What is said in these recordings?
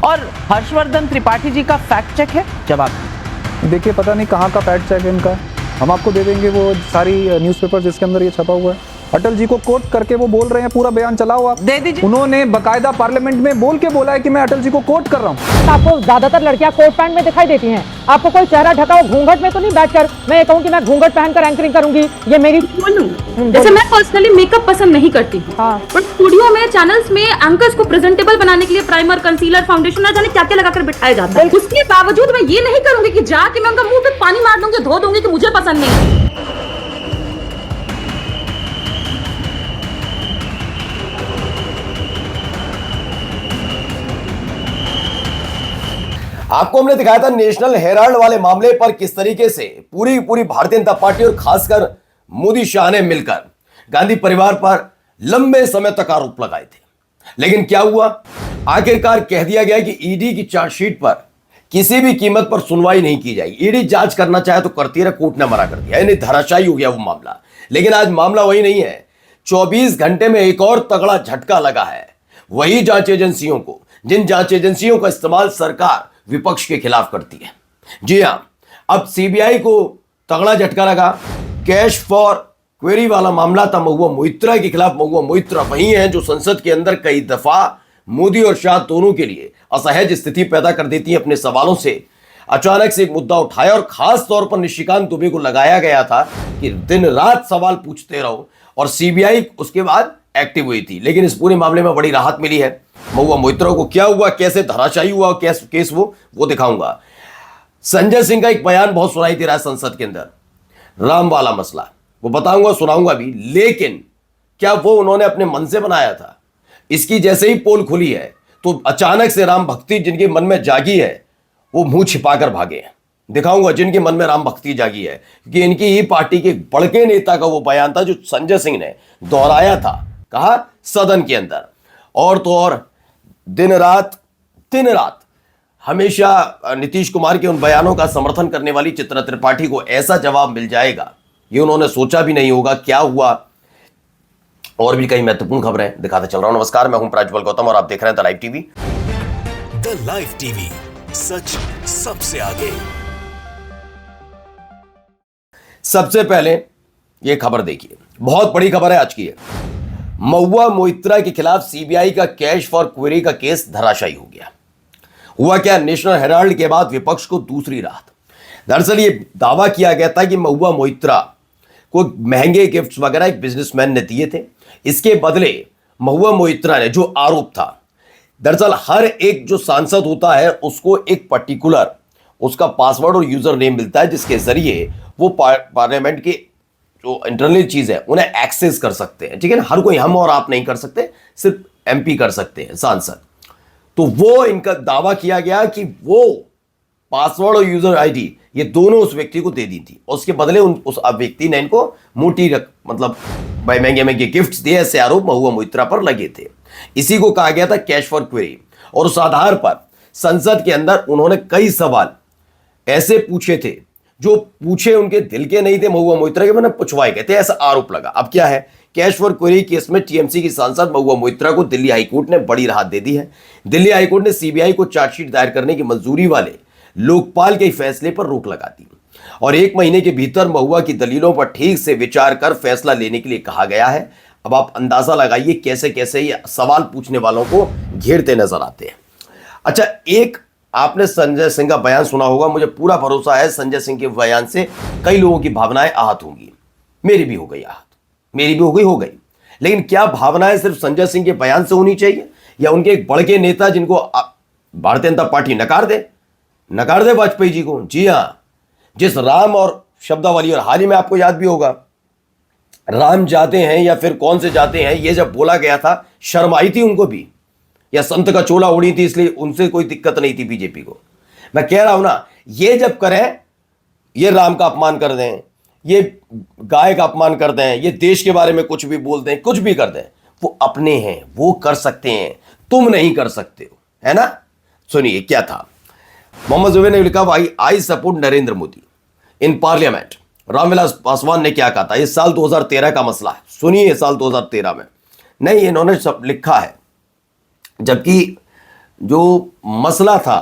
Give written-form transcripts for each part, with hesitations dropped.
और हर्षवर्धन त्रिपाठी जी का fact check है? जवाब देखिए, पता नहीं कहाँ का फैक्ट चेक है इनका। हम आपको दे देंगे वो सारी न्यूज़पेपर जिसके अंदर ये छपा हुआ है। अटल जी को कोट करके वो बोल रहे हैं, पूरा बयान चलाओ आप। दे दीजिए। उन्होंने बकायदा पार्लियामेंट में बोल के बोला है कि मैं अटल जी को कोट कर रहा हूँ। आपको ज्यादातर लड़कियां कोट पैंट में दिखाई देती हैं। आपको कोई चेहरा ढका हो घूंघट में तो नहीं बैठकर मैं ये कहूँ कि मैं घूंघट पहनकर एंकरिंग करूंगी, ये मेरी जैसे मैं पर्सनली मेकअप पसंद नहीं करती हूँ, बट स्टूडियो में चैनल्स में एंकर्स को प्रेजेंटेबल बनाने के लिए प्राइमर, कंसीलर, फाउंडेशन ना जाने क्या क्या लगाकर बिठाया जाता है। उसके बावजूद मैं ये नहीं करूंगी कि जाके मैं उनका मुंह पे पानी मार दूंगी, धो दूंगी कि मुझे पसंद नहीं। आपको हमने दिखाया था नेशनल हेराल्ड वाले मामले पर किस तरीके से पूरी भारतीय जनता पार्टी और खासकर मोदी शाह ने मिलकर गांधी परिवार पर लंबे समय तक आरोप लगाए थे। लेकिन क्या हुआ, आखिरकार कह दिया गया कि ईडी की चार्जशीट पर किसी भी कीमत पर सुनवाई नहीं की जाएगी। ईडी जांच करना चाहे तो करती रहे, कोर्ट ने मना कर दिया, यानी धराशायी हो गया वो मामला। लेकिन आज मामला वही नहीं है। 24 घंटे में एक और तगड़ा झटका लगा है वही जांच एजेंसियों को, जिन जांच एजेंसियों का इस्तेमाल सरकार विपक्ष के खिलाफ करती है। जी हां, अब सीबीआई को तगड़ा झटका लगा। कैश फॉर क्वेरी वाला मामला था महुआ मोइत्रा के खिलाफ। महुआ मोइत्रा वही है जो संसद के अंदर कई दफा मोदी और शाह दोनों के लिए असहज स्थिति पैदा कर देती है। अपने सवालों से अचानक से एक मुद्दा उठाया और खास तौर पर निशिकांत दुबे को लगाया गया था कि दिन रात सवाल पूछते रहो, और सीबीआई उसके बाद एक्टिव हुई थी। लेकिन इस पूरे मामले में बड़ी राहत मिली है। महुआ मोइत्रा को क्या हुआ, कैसे धराशायी हुआ केस वो दिखाऊंगा। संजय सिंह का एक बयान बहुत सुनाई दे रहा है संसद के अंदर, राम वाला मसला, वो बताऊंगा, सुनाऊंगा भी। लेकिन क्या वो उन्होंने अपने मन से बनाया था? इसकी जैसे ही पोल खुली है तो अचानक से राम भक्ति जिनके मन में जागी है वो मुंह छिपाकर भागे हैं। दिखाऊंगा जिनके मन में राम भक्ति जागी है, क्योंकि इनकी ही पार्टी के बड़के नेता का वो बयान था जो संजय सिंह ने दोहराया था, कहा सदन के अंदर। और तो और दिन रात हमेशा नीतीश कुमार के उन बयानों का समर्थन करने वाली चित्रा त्रिपाठी को ऐसा जवाब मिल जाएगा, ये उन्होंने सोचा भी नहीं होगा। क्या हुआ, और भी कई महत्वपूर्ण खबरें दिखाते चल रहा हूं। नमस्कार, मैं हूं प्रज्वल गौतम और आप देख रहे हैं the live TV. The live TV, सच सबसे आगे। सबसे पहले ये खबर देखिए, बहुत बड़ी खबर है आज की है। महुआ मोइत्रा के खिलाफ सीबीआई का कैश फॉर क्वेरी का केस धराशायी हो गया। हुआ क्या, नेशनल हेराल्ड के बाद विपक्ष को दूसरी राहत। दरअसल ये दावा किया गया था कि महुआ मोइत्रा को महंगे गिफ्ट्स वगैरह एक बिजनेसमैन ने दिए थे। इसके बदले महुआ मोइत्रा ने, जो आरोप था, दरअसल हर एक जो सांसद होता है उसको एक पर्टिकुलर उसका पासवर्ड और यूजर नेम मिलता है, जिसके जरिए वो पार्लियामेंट के जो इंटरनल चीज है उन्हें एक्सेस कर सकते हैं। ठीक है ना, हर कोई, हम और आप नहीं कर सकते, सिर्फ एमपी कर सकते हैं, सांसद। तो वो इनका दावा किया गया कि वो पासवर्ड और यूजर आईडी ये दोनों उस व्यक्ति को दे दी थी, और उसके बदले उस व्यक्ति ने इनको मोटी मतलब महंगे महंगे गिफ्ट्स दिए। ऐसे आरोप महुआ मोइत्रा पर लगे थे। इसी को कहा गया था कैश फॉर क्वेरी, और उस आधार पर संसद के अंदर उन्होंने कई सवाल ऐसे पूछे थे जो पूछे उनके दिल के नहीं थे, महुआ मोइत्रा के, मैंने पूछवाए गए थे, ऐसा आरोप लगा। अब क्या है, कैश फॉर क्वेरी केस में टीएमसी की सांसद महुआ मोइत्रा को दिल्ली हाईकोर्ट ने बड़ी राहत दे दी है। दिल्ली हाईकोर्ट ने सीबीआई को चार्जशीट दायर करने की मंजूरी वाले लोकपाल के फैसले पर रोक लगा दी, और 1 महीने के भीतर महुआ की दलीलों पर ठीक से विचार कर फैसला लेने के लिए कहा गया है। अब आप अंदाजा लगाइए कैसे कैसे ये सवाल पूछने वालों को घेरते नजर आते हैं। अच्छा, एक आपने संजय सिंह का बयान सुना होगा। मुझे पूरा भरोसा है संजय सिंह के बयान से कई लोगों की भावनाएं आहत होंगी। मेरी भी हो गई आहत, मेरी भी हो गई। लेकिन क्या भावनाएं सिर्फ संजय सिंह के बयान से होनी चाहिए, या उनके एक बड़के नेता जिनको भारतीय जनता पार्टी नकार दे वाजपेयी जी को? जी हां, जिस राम और शब्दावली, और हाल ही में आपको याद भी होगा, राम जाते हैं या फिर कौन से जाते हैं, ये जब बोला गया था शर्म आई थी उनको भी, या संत का चोला उड़ी थी, इसलिए उनसे कोई दिक्कत नहीं थी बीजेपी को। मैं कह रहा हूं ना, ये जब करें, ये राम का अपमान कर दें, ये गाय का अपमान कर दें, ये देश के बारे में कुछ भी बोल दें, कुछ भी कर दें, वो अपने हैं, वो कर सकते हैं, तुम नहीं कर सकते हो, है ना। सुनिए क्या था। मोहम्मद जुबैर ने लिखा, भाई I support Narendra Modi in parliament. Ramvilas Paswan ने क्या कहा था, ये साल 2013 का मसला है। सुनिए, साल 2013 में नहीं, इन्होंने सब लिखा है, जबकि जो मसला था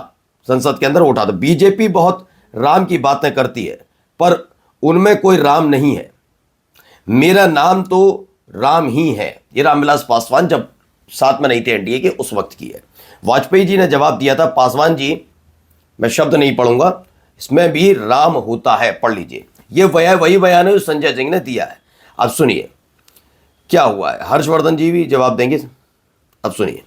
संसद के अंदर उठा था। बीजेपी बहुत राम की बातें करती है पर उनमें कोई राम नहीं है। मेरा नाम तो राम ही है, ये रामविलास पासवान जब साथ में नहीं थे एनडीए के उस वक्त की है। वाजपेयी जी ने जवाब दिया था, पासवान जी मैं शब्द नहीं पढ़ूंगा, इसमें भी राम होता है, पढ़ लीजिए। ये वही बयान है जो संजय सिंह ने दिया है। अब सुनिए क्या हुआ है, हर्षवर्धन जी भी जवाब देंगे, अब सुनिए।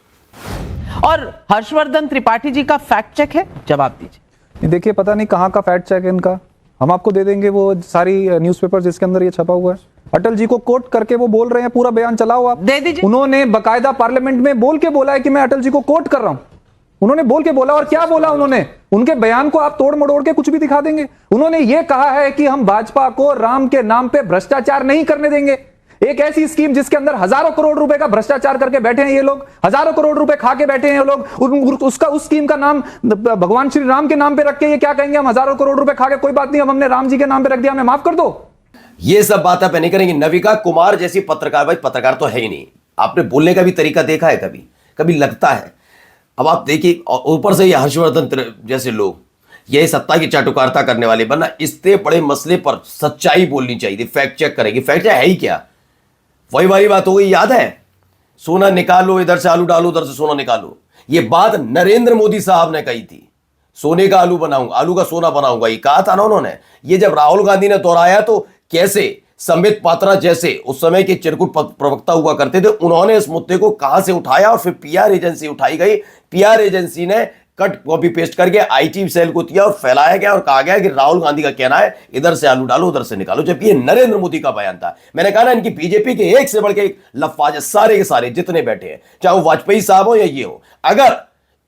और हर्षवर्धन त्रिपाठी जी का फैक्ट चेक है, जवाब दीजिए। देखिए पता नहीं कहाँ का फैक्ट चेक है इनका, हम आपको दे देंगे वो सारी न्यूज़पेपर जिसके अंदर ये छपा हुआ है। अटल जी को कोट करके वो बोल रहे हैं, पूरा बयान चलाओ आप, दे दीजिए। उन्होंने बकायदा पार्लियामेंट में बोल के बोला है कि मैं अटल जी को कोट कर रहा हूं। उन्होंने बोल के बोला, और क्या बोला उन्होंने, उनके बयान को आप तोड़ मड़ोड़ के कुछ भी दिखा देंगे। उन्होंने ये कहा है कि हम भाजपा को राम के नाम पे भ्रष्टाचार नहीं करने देंगे। एक ऐसी स्कीम जिसके अंदर हजारों करोड़ रुपए का भ्रष्टाचार करके बैठे हैं ये लोग, हजारों करोड़ रुपए खा के बैठे हैं ये लोग, उस स्कीम का नाम भगवान श्री राम के नाम पे रख के ये क्या कहेंगे, हम हजारों करोड़ रुपए खा के, कोई बात नहीं अब हमने राम जी के नाम पे रख दिया, हमें माफ कर दो। ये सब बात आप नहीं करेंगे। नविका कुमार जैसी पत्रकार, भाई पत्रकार तो है ही नहीं, आपने बोलने का भी तरीका देखा है कभी कभी लगता है। अब आप देखिए ऊपर से ये हर्षवर्धन जैसे लोग, ये सत्ता की चाटुकारिता करने वाले, वरना इतने बड़े मसले पर सच्चाई बोलनी चाहिए, फैक्ट चेक करेंगे। फैक्ट चेक है ही क्या, वही वाली बात हो गई, याद है, सोना निकालो, इधर से आलू डालो, उधर से सोना निकालो। ये बात नरेंद्र मोदी साहब ने कही थी, सोने का आलू बनाऊंगा, आलू का सोना बनाऊंगा, ये कहा था ना उन्होंने। ये जब राहुल गांधी ने दोहराया तो कैसे संबित पात्रा जैसे उस समय के चिरकुट प्रवक्ता हुआ करते थे, उन्होंने इस मुद्दे को कहां से उठाया और फिर पीआर एजेंसी उठाई गई। पीआर एजेंसी ने कट कॉपी पेस्ट करके आईटी सेल को दिया और फैलाया गया और कहा गया कि राहुल गांधी का कहना है इधर से आलू डालो उधर से निकालो, जबकि ये नरेंद्र मोदी का बयान था। मैंने कहा ना, इनकी बीजेपी के एक से बढ़ के एक लफाज है, सारे के सारे जितने बैठे हैं, चाहे वो वाजपेयी साहब हो या ये हो। अगर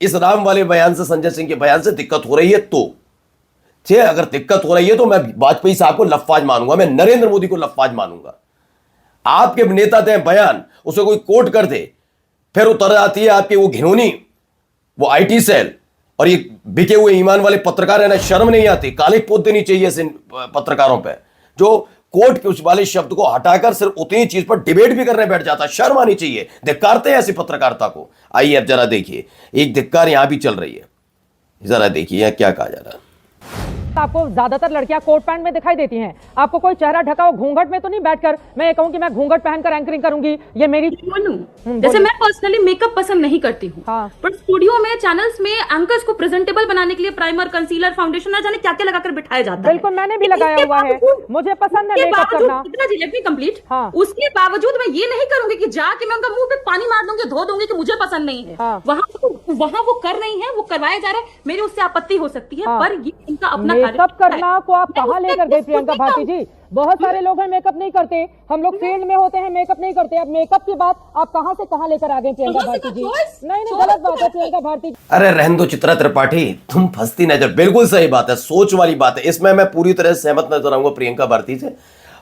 इस राम वाले बयान से, संजय सिंह के बयान से दिक्कत हो रही है तो अगर दिक्कत हो रही है तो मैं वाजपेयी साहब को लफ्फाज मानूंगा, मैं नरेंद्र मोदी को लफ्फाज मानूंगा। आपके नेता दें बयान, उसे कोई कोट कर दे, फिर उतर आती है आपकी वो घिनौनी, वो आईटी सेल और ये बिके हुए ईमान वाले पत्रकार है ना, शर्म नहीं आती, काले पोत देनी चाहिए ऐसे पत्रकारों पे जो कोर्ट के उस वाले शब्द को हटाकर सिर्फ उतनी चीज पर डिबेट भी करने बैठ जाता है। शर्म आनी चाहिए, धिक्कारते हैं ऐसी पत्रकारिता को। आइए अब जरा देखिए, एक धिक्कार यहां भी चल रही है, जरा देखिए क्या कहा जा रहा है। आपको ज्यादातर लड़कियां कोट पैंट में दिखाई देती हैं, आपको कोई चेहरा ढका हो घूंघट में तो नहीं बैठकर मैं ये कहूं कि मैं घूंघट पहनकर एंकरिंग करूंगी, ये मेरी जैसे मैं पर्सनली मेकअप पसंद नहीं करती हूँ, पर स्टूडियो में चैनल्स में एंकर्स को प्रेजेंटेबल बनाने के लिए प्राइमर, कंसीलर, फाउंडेशन ना जाने क्या क्या लगाकर बिठाया जाता है। बिल्कुल, मैंने भी लगाया हुआ है, मुझे पसंद है मेकअप करना। Let me complete. उसके बावजूद मैं ये नहीं करूंगी कि जाके मैं उनका मुंह पे पानी मार दूंगी, धो दूंगी कि मुझे पसंद नहीं है। वहां वो कर रही है, वो करवाया जा रहा है, मेरी उससे आपत्ति हो सकती है, पर ये इनका अपना मेकअप करना को आप कहाँ लेकर गए प्रियंका भारती जी? बहुत सारे लोग हैं मेकअप नहीं करते, हम लोग फील्ड में होते हैं मेकअप नहीं करते। अब मेकअप की बात आप कहाँ से कहाँ लेकर आ गए प्रियंका भारती जी? नहीं, गलत बात है प्रियंका भारती। अरे रहने दो चित्रा त्रिपाठी, तुम फंसती नजर, बिल्कुल सही बात है, सोच वाली बात है, इसमें मैं पूरी तरह से सहमत नजर आऊंगा प्रियंका भारती से।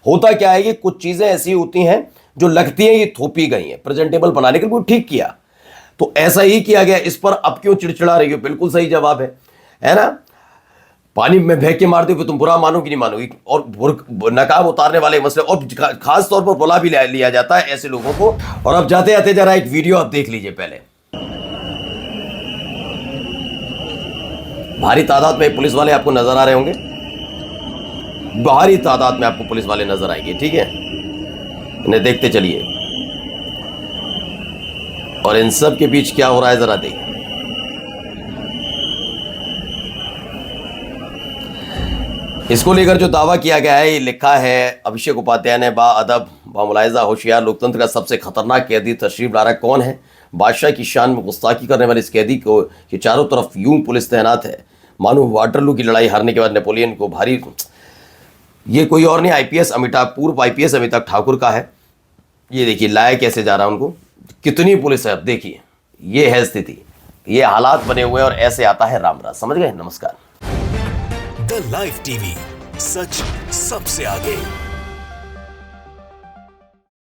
होता क्या है कि कुछ चीजें ऐसी होती हैं जो लगती हैं ये थोपी गई हैं प्रेजेंटेबल बनाने के लिए, ठीक किया तो ऐसा ही किया गया, इस पर अब क्यों चिड़चिड़ा रही हो? बिल्कुल सही जवाब है ना। पानी में फेंक के मार दो तुम बुरा मानोगी नहीं मानोगी। और नकाब उतारने वाले मसले, और खास तौर पर बुला भी लिया जाता है ऐसे लोगों को। और अब जाते जाते जरा एक वीडियो आप देख लीजिए पहले। भारी तादाद में पुलिस वाले आपको नजर आ रहे होंगे, भारी तादाद में आपको पुलिस वाले नजर आएंगे, ठीक है, इन्हें देखते चलिए। और इन सब के बीच क्या हो रहा है जरा देखिए। इसको लेकर जो दावा किया गया है, ये लिखा है अभिषेक उपाध्याय ने, बाअदब, बामुलायजा, होशियार, लोकतंत्र का सबसे खतरनाक कैदी तशरीफ ला रहा। कौन है? बादशाह की शान में गुस्ताखी करने वाले इस कैदी को कि चारों तरफ यूं पुलिस तैनात है मानो वाटरलू की लड़ाई हारने के बाद नेपोलियन को भारी। ये कोई और नहीं, आईपीएस पूर्व आईपीएस अमिताभ ठाकुर का है। ये देखिए लाया कैसे जा रहा है उनको, कितनी पुलिस है। अब देखिए ये है स्थिति, ये हालात बने हुए और ऐसे आता है रामराज। समझ गए? नमस्कार। द लाइव टीवी, सच सबसे आगे।